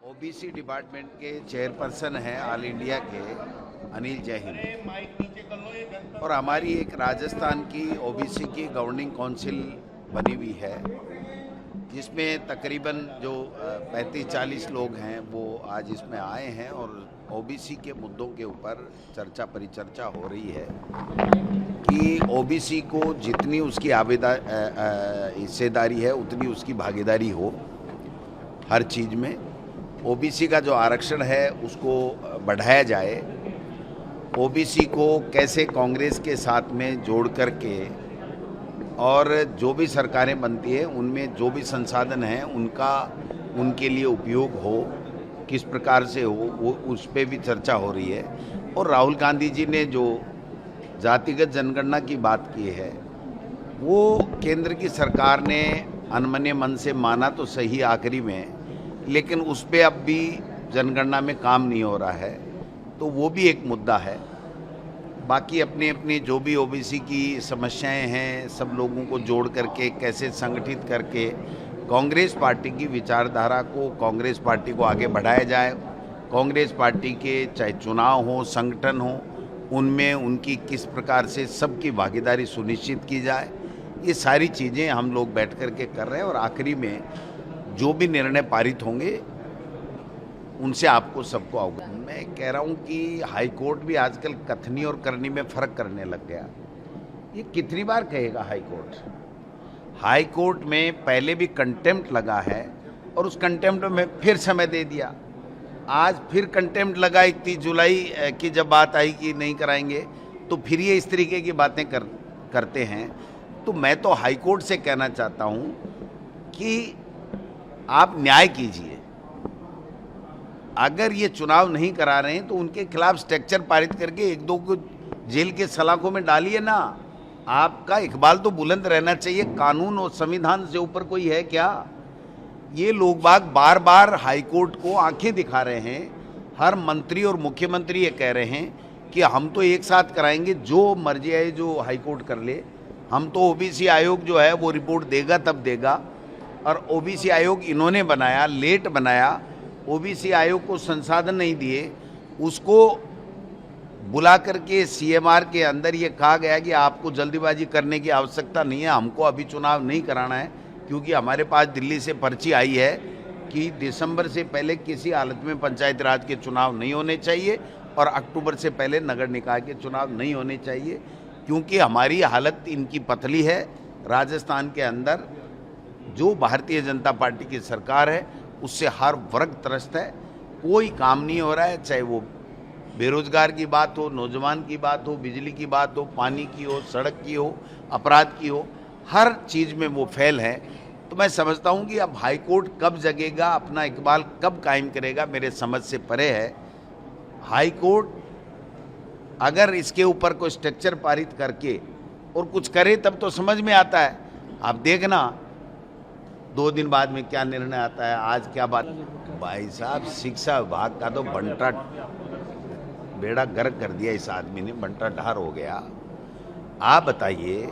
OBC department के chairperson हैं all India के अनिल जैन, और हमारी एक राजस्थान की ओबीसी की गवर्निंग काउंसिल बनी हुई है जिसमें तकरीबन जो 35-40 लोग हैं वो आज इसमें आए हैं और ओबीसी के मुद्दों के ऊपर चर्चा परिचर्चा हो रही है कि ओबीसी को जितनी उसकी हिस्सेदारी है उतनी उसकी भागीदारी हो हर चीज़ में। ओबीसी का जो आरक्षण है उसको बढ़ाया जाए, ओबीसी को कैसे कांग्रेस के साथ में जोड़ करके और जो भी सरकारें बनती है उनमें जो भी संसाधन हैं उनका उनके लिए उपयोग हो, किस प्रकार से हो, वो उस पर भी चर्चा हो रही है। और राहुल गांधी जी ने जो जातिगत जनगणना की बात की है वो केंद्र की सरकार ने अनमने मन से माना तो सही आखिरी में, लेकिन उस पर अब भी जनगणना में काम नहीं हो रहा है, तो वो भी एक मुद्दा है। बाकी अपनी अपनी जो भी ओबीसी की समस्याएं हैं सब लोगों को जोड़ करके कैसे संगठित करके कांग्रेस पार्टी की विचारधारा को, कांग्रेस पार्टी को आगे बढ़ाया जाए। कांग्रेस पार्टी के चाहे चुनाव हो, संगठन हो, उनमें उनकी किस प्रकार से सबकी भागीदारी सुनिश्चित की जाए, ये सारी चीज़ें हम लोग बैठ कर के कर रहे हैं। और आखिरी में जो भी निर्णय पारित होंगे उनसे आपको सबको अवगत। मैं कह रहा हूँ कि हाई कोर्ट भी आजकल कथनी और करनी में फ़र्क करने लग गया। ये कितनी बार कहेगा हाई कोर्ट? हाई कोर्ट में पहले भी कंटेम्प्ट लगा है और उस कंटेम्प्ट में फिर समय दे दिया। आज फिर कंटेम्प्ट लगा 31 जुलाई की जब बात आई कि नहीं कराएंगे, तो फिर ये इस तरीके की बातें करते हैं। तो मैं तो हाई कोर्ट से कहना चाहता हूँ कि आप न्याय कीजिए। अगर ये चुनाव नहीं करा रहे हैं तो उनके खिलाफ स्ट्रक्चर पारित करके एक दो को जेल के सलाखों में डालिए ना। आपका इकबाल तो बुलंद रहना चाहिए, कानून और संविधान से ऊपर कोई है क्या? ये लोग बाग बार बार हाई कोर्ट को आंखें दिखा रहे हैं। हर मंत्री और मुख्यमंत्री ये कह रहे हैं कि हम तो एक साथ कराएंगे, जो मर्जी है जो हाई कोर्ट कर ले, हम तो ओबीसी आयोग जो है वो रिपोर्ट देगा तब देगा। और ओबीसी आयोग इन्होंने बनाया, लेट बनाया, ओबीसी आयोग को संसाधन नहीं दिए, उसको बुला करके सीएमआर के अंदर ये कहा गया कि आपको जल्दीबाजी करने की आवश्यकता नहीं है, हमको अभी चुनाव नहीं कराना है क्योंकि हमारे पास दिल्ली से पर्ची आई है कि दिसंबर से पहले किसी हालत में पंचायत राज के चुनाव नहीं होने चाहिए और अक्टूबर से पहले नगर निकाय के चुनाव नहीं होने चाहिए, क्योंकि हमारी हालत इनकी पतली है। राजस्थान के अंदर जो भारतीय जनता पार्टी की सरकार है उससे हर वर्ग त्रस्त है, कोई काम नहीं हो रहा है, चाहे वो बेरोजगार की बात हो, नौजवान की बात हो, बिजली की बात हो, पानी की हो, सड़क की हो, अपराध की हो, हर चीज़ में वो फेल है। तो मैं समझता हूँ कि अब हाई कोर्ट कब जगेगा, अपना इकबाल कब कायम करेगा, मेरे समझ से परे है। हाई कोर्ट अगर इसके ऊपर कोई स्ट्रक्चर पारित करके और कुछ करे तब तो समझ में आता है। आप देखना 2 दिन बाद में क्या निर्णय आता है। आज क्या बात भाई साहब, शिक्षा विभाग का तो बंटा बेड़ा गर्क कर दिया इस आदमी ने, बंटा ढार हो गया। आप बताइए,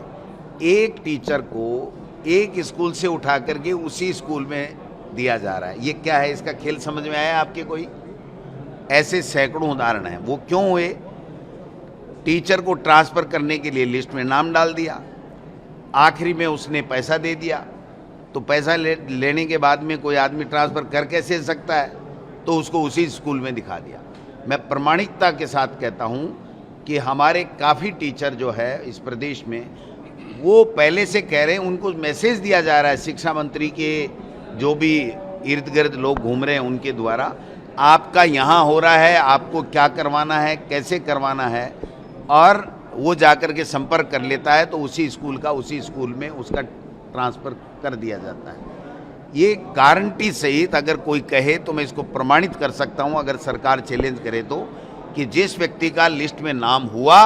एक टीचर को एक स्कूल से उठा करके उसी स्कूल में दिया जा रहा है, ये क्या है? इसका खेल समझ में आया आपके कोई? ऐसे सैकड़ों उदाहरण हैं। वो क्यों हुए? टीचर को ट्रांसफ़र करने के लिए लिस्ट में नाम डाल दिया, आखिरी में उसने पैसा दे दिया, तो पैसा लेने के बाद में कोई आदमी ट्रांसफ़र कर कैसे सकता है? तो उसको उसी स्कूल में दिखा दिया। मैं प्रामाणिकता के साथ कहता हूँ कि हमारे काफ़ी टीचर जो है इस प्रदेश में वो पहले से कह रहे हैं, उनको मैसेज दिया जा रहा है शिक्षा मंत्री के जो भी इर्द गिर्द लोग घूम रहे हैं उनके द्वारा, आपका यहाँ हो रहा है, आपको क्या करवाना है, कैसे करवाना है, और वो जाकर के संपर्क कर लेता है तो उसी स्कूल में उसका ट्रांसफ़र कर दिया जाता है। ये गारंटी सहित अगर कोई कहे तो मैं इसको प्रमाणित कर सकता हूँ, अगर सरकार चैलेंज करे तो, कि जिस व्यक्ति का लिस्ट में नाम हुआ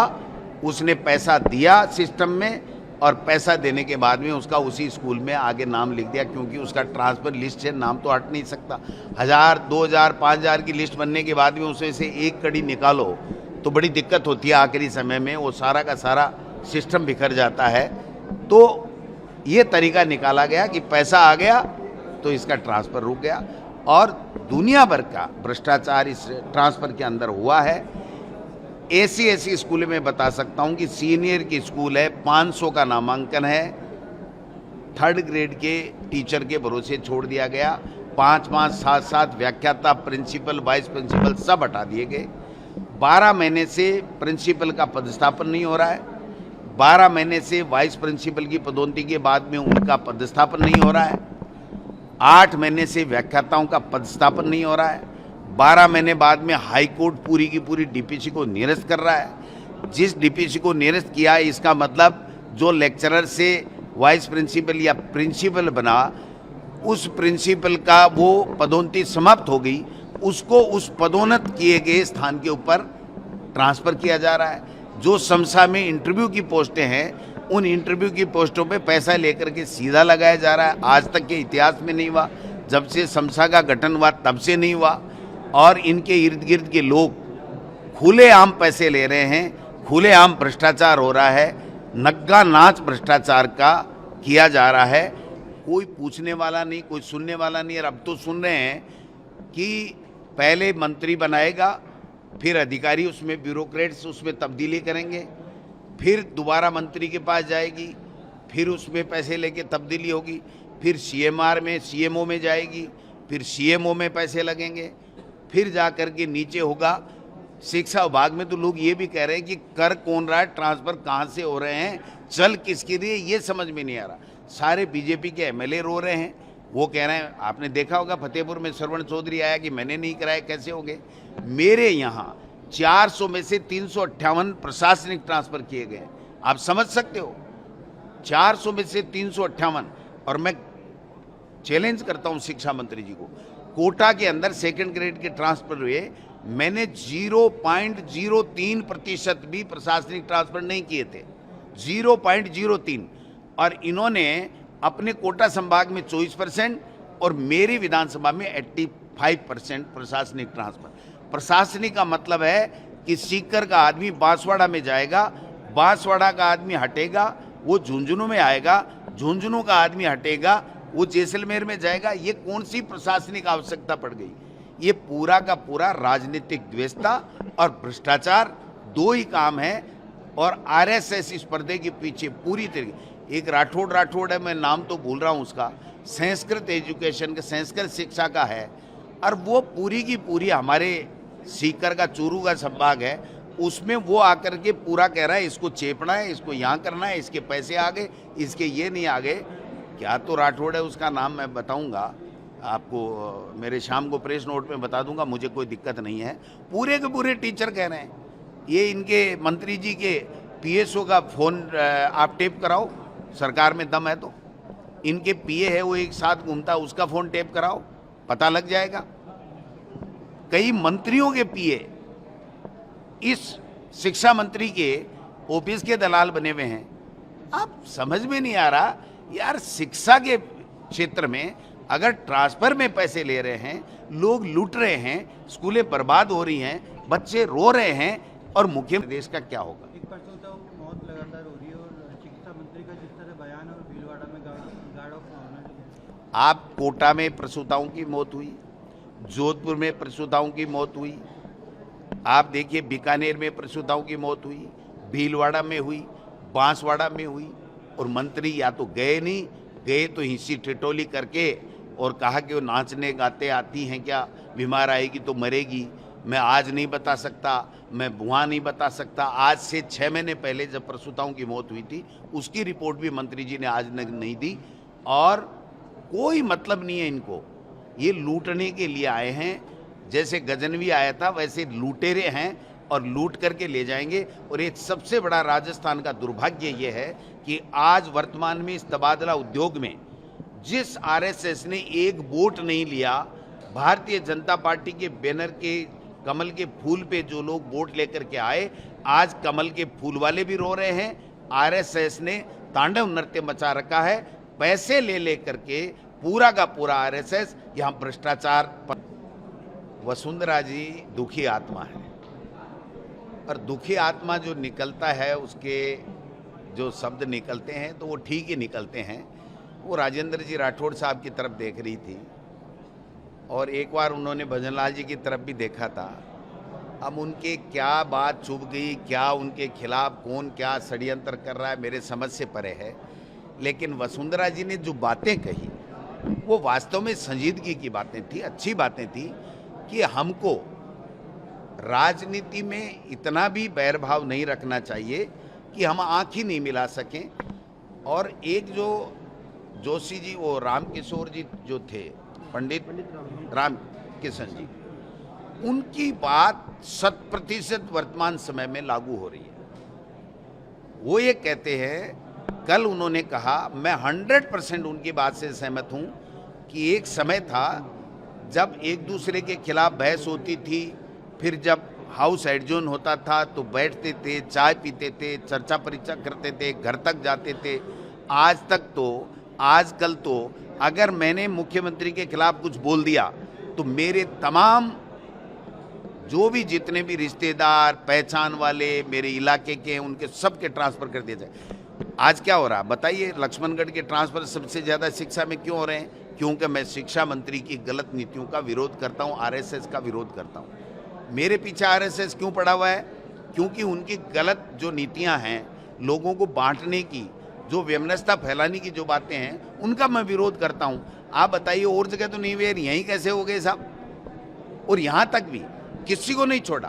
उसने पैसा दिया सिस्टम में, और पैसा देने के बाद में उसका उसी स्कूल में आगे नाम लिख दिया, क्योंकि उसका ट्रांसफ़र लिस्ट से नाम तो हट नहीं सकता। 1000, 2000, 5000 की लिस्ट बनने के बाद में उसमें से एक कड़ी निकालो तो बड़ी दिक्कत होती है। आखिरी समय में वो सारा का सारा सिस्टम बिखर जाता है। तो ये तरीका निकाला गया कि पैसा आ गया तो इसका ट्रांसफ़र रुक गया। और दुनिया भर का भ्रष्टाचार इस ट्रांसफ़र के अंदर हुआ है। ऐसी ऐसी स्कूल में बता सकता हूं कि सीनियर की स्कूल है, 500 का नामांकन है, 3rd ग्रेड के टीचर के भरोसे छोड़ दिया गया। 5-5, 7-7 व्याख्याता, प्रिंसिपल, वाइस प्रिंसिपल सब हटा दिए गए। 12 महीने से प्रिंसिपल का पदस्थापन नहीं हो रहा है। 12 महीने से वाइस प्रिंसिपल की पदोन्नति के बाद में उनका पदस्थापन नहीं हो रहा है। 8 महीने से व्याख्याताओं का पदस्थापन नहीं हो रहा है। 12 महीने बाद में हाई कोर्ट पूरी की पूरी डीपीसी को निरस्त कर रहा है। जिस डीपीसी को निरस्त किया है, इसका मतलब जो लेक्चरर से वाइस प्रिंसिपल या प्रिंसिपल बना, उस प्रिंसिपल का वो पदोन्नति समाप्त हो गई, उसको उस पदोन्नत किए गए स्थान के ऊपर ट्रांसफ़र किया जा रहा है। जो समसा में इंटरव्यू की पोस्टें हैं, उन इंटरव्यू की पोस्टों पे पैसा लेकर के सीधा लगाया जा रहा है। आज तक के इतिहास में नहीं हुआ, जब से समसा का गठन हुआ तब से नहीं हुआ। और इनके इर्द गिर्द के लोग खुलेआम पैसे ले रहे हैं, खुलेआम भ्रष्टाचार हो रहा है, नग्गा नाच भ्रष्टाचार का किया जा रहा है। कोई पूछने वाला नहीं, कोई सुनने वाला नहीं। और अब तो सुन रहे हैं कि पहले मंत्री बनाएगा, फिर अधिकारी उसमें ब्यूरोक्रेट्स उसमें तब्दीली करेंगे, फिर दोबारा मंत्री के पास जाएगी, फिर उसमें पैसे लेके तब्दीली होगी, फिर सीएमआर में सीएमओ में जाएगी, फिर सीएमओ में पैसे लगेंगे, फिर जा कर के नीचे होगा शिक्षा विभाग में। तो लोग ये भी कह रहे हैं कि कर कौन रहा है, ट्रांसफ़र कहाँ से हो रहे हैं, चल किसके लिए, ये समझ में नहीं आ रहा। सारे बीजेपी के एमएलए रो रहे हैं। वो कह रहे हैं, आपने देखा होगा फतेहपुर में श्रवण चौधरी आया कि मैंने नहीं कराया, कैसे हो गए। मेरे यहाँ 400 में से 358 प्रशासनिक ट्रांसफ़र किए गए। आप समझ सकते हो, 400 में से 358। और मैं चैलेंज करता हूँ शिक्षा मंत्री जी को, कोटा के अंदर 2nd ग्रेड के ट्रांसफ़र हुए, मैंने 0.03% भी प्रशासनिक ट्रांसफ़र नहीं किए थे, 0.03। और इन्होंने अपने कोटा संभाग में 24% और मेरी विधानसभा में 85% प्रशासनिक ट्रांसफ़र। प्रशासनिक का मतलब है कि सीकर का आदमी बांसवाड़ा में जाएगा, बांसवाड़ा का आदमी हटेगा वो झुंझुनू में आएगा, झुंझुनू का आदमी हटेगा वो जैसलमेर में जाएगा। ये कौन सी प्रशासनिक आवश्यकता पड़ गई? ये पूरा का पूरा राजनीतिक द्वेषता और भ्रष्टाचार, दो ही काम है। और आरएसएस इस पर्दे के पीछे पूरी तरीके। एक राठौड़ है, मैं नाम तो भूल रहा हूँ उसका, संस्कृत एजुकेशन का, संस्कृत शिक्षा का है, और वो पूरी की पूरी हमारे सीकर का चूरू का संभाग है, उसमें वो आकर के पूरा कह रहा है इसको चेपना है, इसको यहाँ करना है, इसके पैसे आ गए, इसके ये नहीं आ गए। क्या तो राठौड़ है, उसका नाम मैं बताऊंगा आपको, मेरे शाम को प्रेस नोट में बता दूंगा, मुझे कोई दिक्कत नहीं है। पूरे के पूरे टीचर कह रहे हैं, ये इनके मंत्री जी के पीएसओ का फ़ोन आप टेप कराओ, सरकार में दम है तो। इनके पीए है वो एक साथ घूमता, उसका फ़ोन टेप कराओ, पता लग जाएगा। कई मंत्रियों के पीए इस शिक्षा मंत्री के ऑफिस के दलाल बने हुए हैं। आप समझ में नहीं आ रहा यार, शिक्षा के क्षेत्र में अगर ट्रांसफर में पैसे ले रहे हैं, लोग लूट रहे हैं, स्कूलें बर्बाद हो रही हैं, बच्चे रो रहे हैं, और मुख्यमंत्री देश का क्या होगा? एक प्रसूता मौत लगातार हो रही है और चिकित्सा मंत्री का जिस तरह बयान और भीलवाड़ा में गार्ड ऑफ ऑनर। आप कोटा में प्रसूताओं की मौत हुई, जोधपुर में प्रसूताओं की मौत हुई, आप देखिए बीकानेर में प्रसूताओं की मौत हुई, भीलवाड़ा में हुई, बांसवाड़ा में हुई, और मंत्री या तो गए नहीं, गए तो हिस्सी ठिठोली करके और कहा कि वो नाचने गाते आती हैं क्या, बीमार आएगी तो मरेगी। मैं आज नहीं बता सकता, मैं वहाँ नहीं बता सकता। आज से 6 महीने पहले जब प्रसूताओं की मौत हुई थी, उसकी रिपोर्ट भी मंत्री जी ने आज नहीं दी। और कोई मतलब नहीं है इनको, ये लूटने के लिए आए हैं। जैसे गजनवी आया था वैसे लूटेरे हैं और लूट करके ले जाएंगे। और एक सबसे बड़ा राजस्थान का दुर्भाग्य ये है कि आज वर्तमान में इस तबादला उद्योग में जिस आरएसएस ने एक वोट नहीं लिया, भारतीय जनता पार्टी के बैनर के कमल के फूल पे जो लोग वोट लेकर के आए, आज कमल के फूल वाले भी रो रहे हैं। आरएसएस ने तांडव नृत्य मचा रखा है, पैसे ले करके पूरा का पूरा आरएसएस यहाँ भ्रष्टाचार पर। वसुंधरा जी दुखी आत्मा है, और दुखी आत्मा जो निकलता है, उसके जो शब्द निकलते हैं तो वो ठीक ही निकलते हैं। वो राजेंद्र जी राठौड़ साहब की तरफ देख रही थी, और एक बार उन्होंने भजनलाल जी की तरफ भी देखा था। अब उनके क्या बात चुभ गई, क्या उनके खिलाफ कौन क्या षड्यंत्र कर रहा है, मेरे समझ से परे है। लेकिन वसुंधरा जी ने जो बातें कही वो वास्तव में संजीदगी की बातें थी, अच्छी बातें थी कि हमको राजनीति में इतना भी बैरभाव नहीं रखना चाहिए कि हम आँख ही नहीं मिला सकें। और एक जो जोशी जी, वो रामकिशोर जी जो थे, पंडित राम किशन जी, उनकी बात 100% वर्तमान समय में लागू हो रही है। वो ये कहते हैं, कल उन्होंने कहा, मैं 100% उनकी बात से सहमत हूं कि एक समय था जब एक दूसरे के खिलाफ बहस होती थी, फिर जब हाउस एडजोर्न होता था तो बैठते थे, चाय पीते थे, चर्चा परिचर्चा करते थे, घर तक जाते थे। आजकल तो अगर मैंने मुख्यमंत्री के खिलाफ कुछ बोल दिया तो मेरे तमाम जो भी जितने भी रिश्तेदार, पहचान वाले मेरे इलाके के, उनके सबके ट्रांसफ़र कर दिया जाए। आज क्या हो रहा है बताइए? लक्ष्मणगढ़ के ट्रांसफ़र सबसे ज़्यादा शिक्षा में क्यों हो रहे हैं? क्योंकि मैं शिक्षा मंत्री की गलत नीतियों का विरोध करता हूँ, आरएसएस का विरोध करता हूँ। मेरे पीछे आरएसएस क्यों पड़ा हुआ है? क्योंकि उनकी गलत जो नीतियाँ हैं, लोगों को बांटने की, जो वैमनस्यता फैलाने की जो बातें हैं, उनका मैं विरोध करता हूँ। आप बताइए, और जगह तो नहीं हुए, यहीं कैसे हो गए साहब? और यहाँ तक भी किसी को नहीं छोड़ा।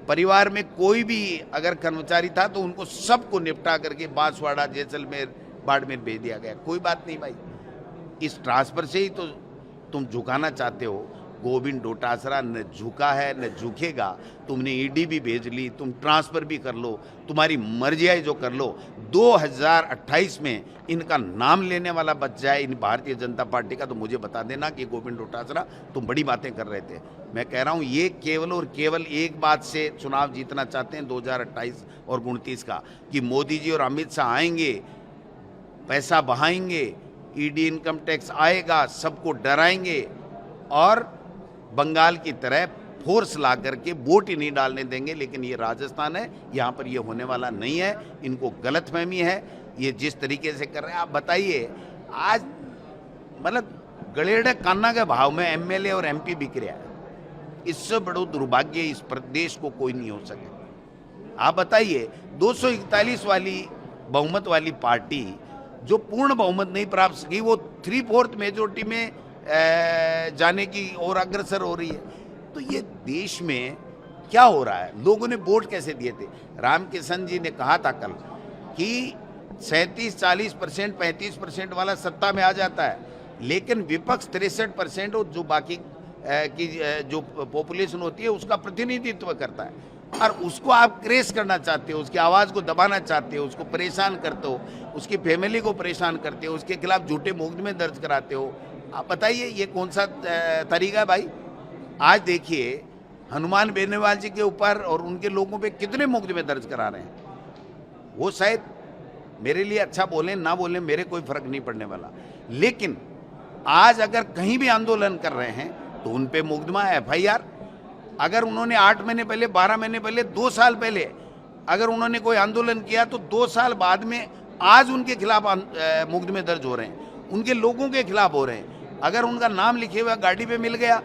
परिवार में कोई भी अगर कर्मचारी था तो उनको सबको निपटा करके बांसवाड़ा, जैसलमेर, बाड़मेर भेज दिया गया। कोई बात नहीं भाई, इस ट्रांसफर से ही तो तुम झुकाना चाहते हो। गोविंद डोटासरा न झुका है न झुकेगा। तुमने ईडी भी भेज ली, तुम ट्रांसफर भी कर लो, तुम्हारी मर्जी है जो कर लो। 2028 में इनका नाम लेने वाला बच जाए इन भारतीय जनता पार्टी का, तो मुझे बता देना कि गोविंद डोटासरा तुम बड़ी बातें कर रहे थे। मैं कह रहा हूँ, ये केवल और केवल एक बात से चुनाव जीतना चाहते हैं 2028 और 29 का, कि मोदी जी और अमित शाह आएंगे, पैसा बहाएंगे, ईडी इनकम टैक्स आएगा, सबको डराएंगे और बंगाल की तरह फोर्स ला करके वोट ही नहीं डालने देंगे। लेकिन ये राजस्थान है, यहाँ पर ये होने वाला नहीं है। इनको गलतफहमी है, ये जिस तरीके से कर रहे हैं। आप बताइए, आज मतलब गलेड़े कान्ना के भाव में एमएलए और एमपी बिक रहा है। इससे बड़ो दुर्भाग्य इस प्रदेश को कोई नहीं हो सके। आप बताइए, 241 वाली बहुमत वाली पार्टी जो पूर्ण बहुमत नहीं प्राप्त की, वो 3/4 मेजोरिटी में जाने की ओर अग्रसर हो रही है। तो ये देश में क्या हो रहा है? लोगों ने वोट कैसे दिए थे? रामकिशन जी ने कहा था कल कि 37-40%, 35% वाला सत्ता में आ जाता है, लेकिन विपक्ष 63% और जो बाकी की जो पॉपुलेशन होती है उसका प्रतिनिधित्व करता है। और उसको आप क्रेश करना चाहते हो, उसकी आवाज़ को दबाना चाहते हो, उसको परेशान करते हो, उसकी फैमिली को परेशान करते हो, उसके खिलाफ झूठे मुकदमे दर्ज कराते हो। आप बताइए, ये कौन सा तरीका है भाई? आज देखिए, हनुमान बेनीवाल जी के ऊपर और उनके लोगों पे कितने मुकदमे दर्ज करा रहे हैं। वो शायद मेरे लिए अच्छा बोलें ना बोलें, मेरे कोई फर्क नहीं पड़ने वाला, लेकिन आज अगर कहीं भी आंदोलन कर रहे हैं तो उन पे मुकदमा है, FIR। अगर उन्होंने 8 महीने पहले, 12 महीने पहले, 2 साल पहले अगर उन्होंने कोई आंदोलन किया तो 2 साल बाद में आज उनके खिलाफ मुकदमे दर्ज हो रहे हैं, उनके लोगों के खिलाफ हो रहे हैं। अगर उनका नाम लिखे हुआ गाड़ी पे मिल गया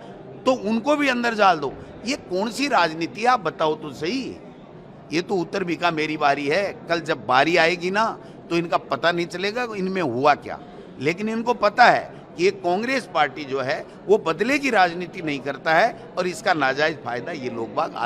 तो उनको भी अंदर डाल दो। ये कौन सी राजनीति है? आप बताओ तो सही। ये तो उत्तर बीका मेरी बारी है। कल जब बारी आएगी ना तो इनका पता नहीं चलेगा इनमें हुआ क्या। लेकिन इनको पता है कि ये कांग्रेस पार्टी जो है वो बदले की राजनीति नहीं करता है और इसका नाजायज फायदा ये लोग बाग